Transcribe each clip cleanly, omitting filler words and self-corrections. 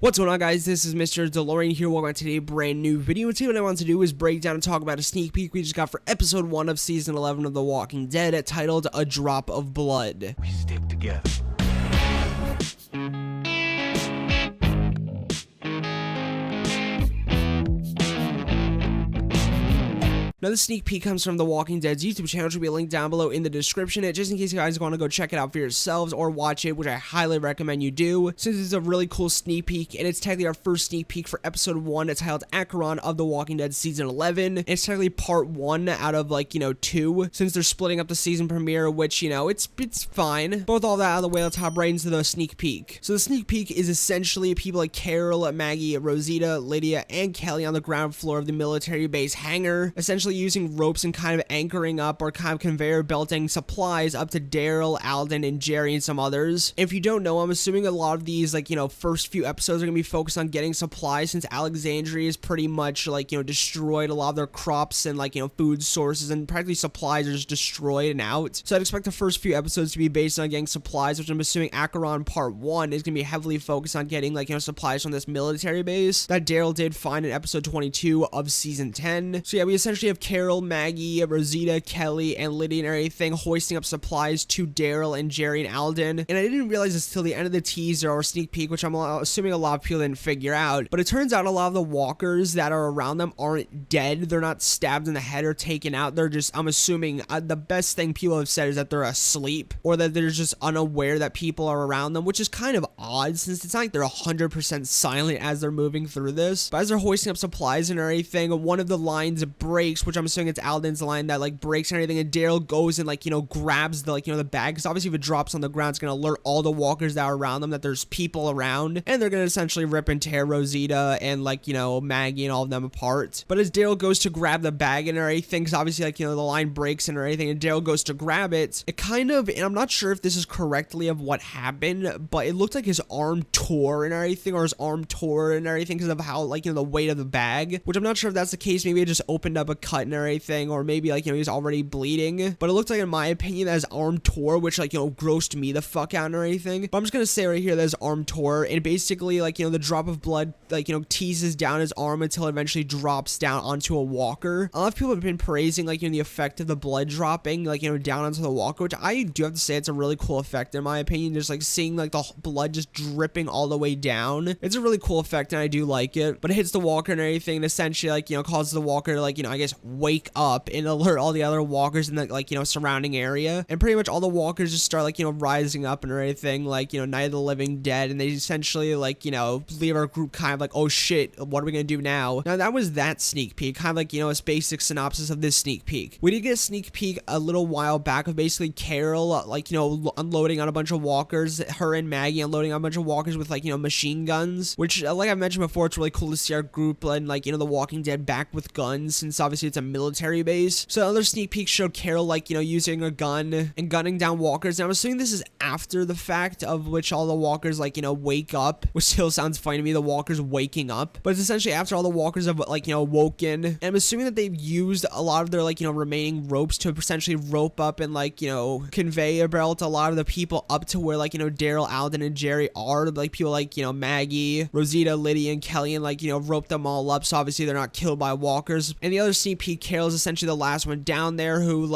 What's going on, guys? This is Mr. DeLORIAN here. Welcome back to a brand new video. And today what I want to do is break down and talk about a sneak peek we just got for episode 1 of season 11 of The Walking Dead, titled A Drop of Blood. We stick together. Now, this sneak peek comes from The Walking Dead's YouTube channel, which will be linked down below in the description, just in case you guys want to go check it out for yourselves or watch it, which I highly recommend you do, since it's a really cool sneak peek, and it's technically our first sneak peek for episode 1. It's titled Overrun of The Walking Dead season 11. It's technically part 1 out of, 2, since they're splitting up the season premiere, which, it's fine. Both all that out of the way, let's hop right into the sneak peek. So the sneak peek is essentially people like Daryl, Maggie, Rosita, Lydia, and Kelly on the ground floor of the military base hangar, essentially using ropes and kind of anchoring up or kind of conveyor belting supplies up to Daryl, Alden, and Jerry, and some others. If you don't know, I'm assuming a lot of these, first few episodes are going to be focused on getting supplies, since Alexandria is pretty much, destroyed. A lot of their crops and, food sources and practically supplies are just destroyed and out. So I'd expect the first few episodes to be based on getting supplies, which I'm assuming Overrun part 1 is going to be heavily focused on getting, supplies from this military base that Daryl did find in episode 22 of season 10. So yeah, we essentially have Carol, Maggie, Rosita, Kelly, and Lydia and everything hoisting up supplies to Daryl and Jerry and Alden. And I didn't realize this till the end of the teaser or sneak peek, which I'm assuming a lot of people didn't figure out. But it turns out a lot of the walkers that are around them aren't dead. They're not stabbed in the head or taken out. They're just, I'm assuming, the best thing people have said is that they're asleep, or that they're just unaware that people are around them, which is kind of odd, since it's not like they're 100% silent as they're moving through this. But as they're hoisting up supplies and everything, one of the lines breaks, which I'm assuming it's Alden's line that breaks and everything, and Daryl goes and grabs the the bag, because obviously if it drops on the ground, it's gonna alert all the walkers that are around them that there's people around, and they're gonna essentially rip and tear Rosita and Maggie and all of them apart. But as Daryl goes to grab the bag and everything, because obviously the line breaks and everything, and Daryl goes to grab it, it kind of, and I'm not sure if this is correctly of what happened, but it looked like his arm tore and everything, or his arm tore and everything because of how the weight of the bag, which I'm not sure if that's the case. Maybe it just opened up a cut and everything, or maybe he's already bleeding. But it looked like, in my opinion, that his arm tore, which grossed me the fuck out and everything. But I'm just gonna say right here that his arm tore, and basically the drop of blood teases down his arm until it eventually drops down onto a walker. A lot of people have been praising the effect of the blood dropping down onto the walker, which I do have to say it's a really cool effect in my opinion. Just seeing the blood just dripping all the way down, it's a really cool effect and I do like it. But it hits the walker and everything, and essentially causes the walker to I guess wake up and alert all the other walkers in the surrounding area, and pretty much all the walkers just start rising up and everything, Night of the Living Dead, and they essentially leave our group kind of oh shit, what are we gonna do now? Now that was that sneak peek, kind of a basic synopsis of this sneak peek. We did get a sneak peek a little while back of basically Carol unloading on a bunch of walkers, her and Maggie unloading on a bunch of walkers with machine guns, which like I mentioned before, it's really cool to see our group and The Walking Dead back with guns, since obviously it's a military base. So other sneak peeks showed Carol using a gun and gunning down walkers. Now I'm assuming this is after the fact of which all the walkers wake up, which still sounds funny to me, the walkers waking up, but it's essentially after all the walkers have woken. And I'm assuming that they've used a lot of their remaining ropes to essentially rope up and conveyor belt a lot of the people up to where Daryl, Alden, and Jerry are, people Maggie, Rosita, Lydia, and Kelly, and rope them all up so obviously they're not killed by walkers. And the other sneak peek, Carol is essentially the last one down there who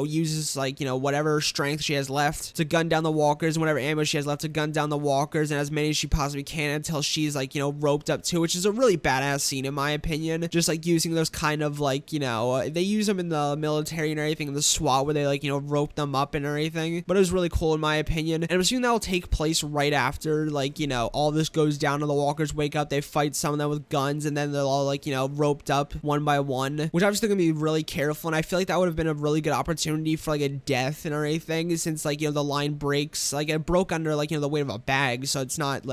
uses whatever strength she has left to gun down the walkers, and whatever ammo she has left to gun down the walkers, and as many as she possibly can until she's roped up too, which is a really badass scene in my opinion. Just using those kind of they use them in the military and everything in the SWAT, where they rope them up and everything, but it was really cool in my opinion. And I'm assuming that will take place right after all this goes down and the walkers wake up, they fight some of them with guns, and then they're all roped up one by one, which obviously gonna be really careful. And I feel like that would have been a really good opportunity for a death and everything, since the line breaks, it broke under the weight of a bag, so it's not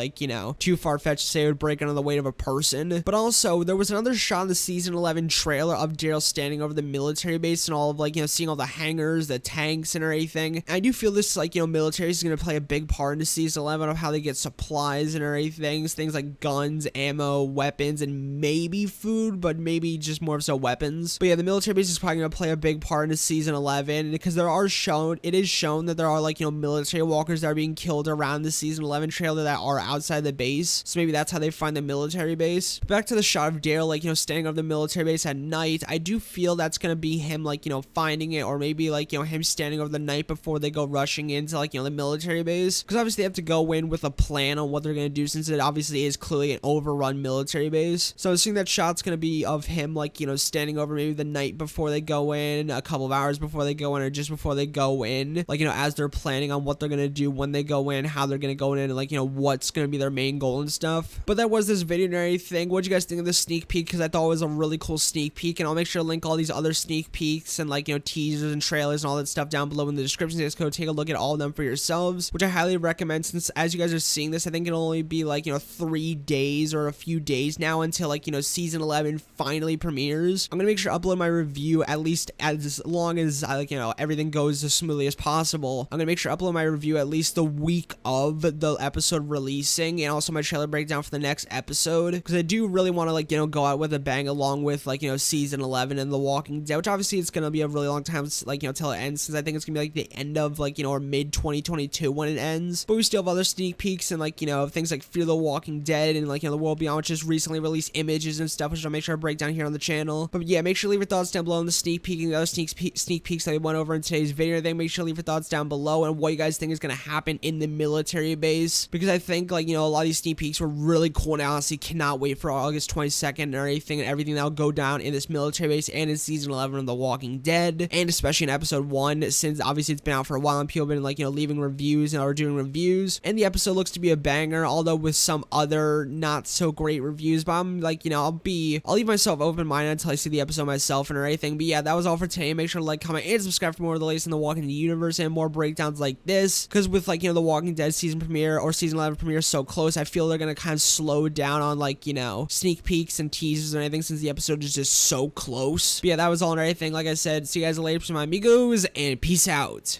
too far-fetched to say it would break under the weight of a person. But also there was another shot in the season 11 trailer of Daryl standing over the military base and all of seeing all the hangars, the tanks, and everything. And I do feel this military is gonna play a big part into season 11 of how they get supplies and everything, things like guns, ammo, weapons, and maybe food, but maybe just more so weapons. ends. But yeah, the military base is probably going to play a big part in season 11 because it is shown that there are like, military walkers that are being killed around the season 11 trailer that are outside the base. So maybe that's how they find the military base. Back to the shot of Daryl, like, standing over the military base at night. I do feel that's going to be him, like, finding it, or maybe like, him standing over the night before they go rushing into like, the military base. Because obviously they have to go in with a plan on what they're going to do, since it obviously is clearly an overrun military base. So I was thinking that shot's going to be of him, like, standing over maybe the night before they go in, a couple of hours before they go in, or just before they go in, like, as they're planning on what they're going to do when they go in, how they're going to go in, and like, what's going to be their main goal and stuff. But that was this video and everything. What'd you guys think of this sneak peek? Because I thought it was a really cool sneak peek, and I'll make sure to link all these other sneak peeks and like, teasers and trailers and all that stuff down below in the description. So you guys go take a look at all of them for yourselves, which I highly recommend, since as you guys are seeing this, I think it'll only be like, 3 days or a few days now until like, season 11 finally premieres. I'm gonna make sure to upload my review at least as long as like, everything goes as smoothly as possible. I'm gonna make sure to upload my review at least the week of the episode releasing, and also my trailer breakdown for the next episode, because I do really want to like, go out with a bang along with like, season 11 and The Walking Dead, which obviously it's gonna be a really long time, like, till it ends, since I think it's gonna be like the end of like, or mid 2022 when it ends. But we still have other sneak peeks and like, things like Fear the Walking Dead and like, The World Beyond, which just recently released images and stuff, which I'll make sure to break down here on the channel. But yeah, make sure to leave your thoughts down below on the sneak peek and the other sneak peeks that we went over in today's video. Then make sure to leave your thoughts down below and what you guys think is gonna happen in the military base, because I think like, a lot of these sneak peeks were really cool, and I honestly cannot wait for August 22nd or everything that'll go down in this military base and in season 11 of The Walking Dead, and especially in episode 1, since obviously it's been out for a while and people have been like, leaving reviews and are doing reviews, and the episode looks to be a banger, although with some other not so great reviews. But I'm like, I'll leave myself open-minded until I see the episode myself and everything. But yeah, that was all for today. Make sure to like, comment, and subscribe for more of the latest in the Walking Dead universe and more breakdowns like this, because with like, The Walking Dead season premiere or season 11 premiere so close, I feel they're gonna kind of slow down on like, sneak peeks and teasers and anything, since the episode is just so close. But yeah, that was all and everything. Like I said, see you guys later, my amigos, and peace out.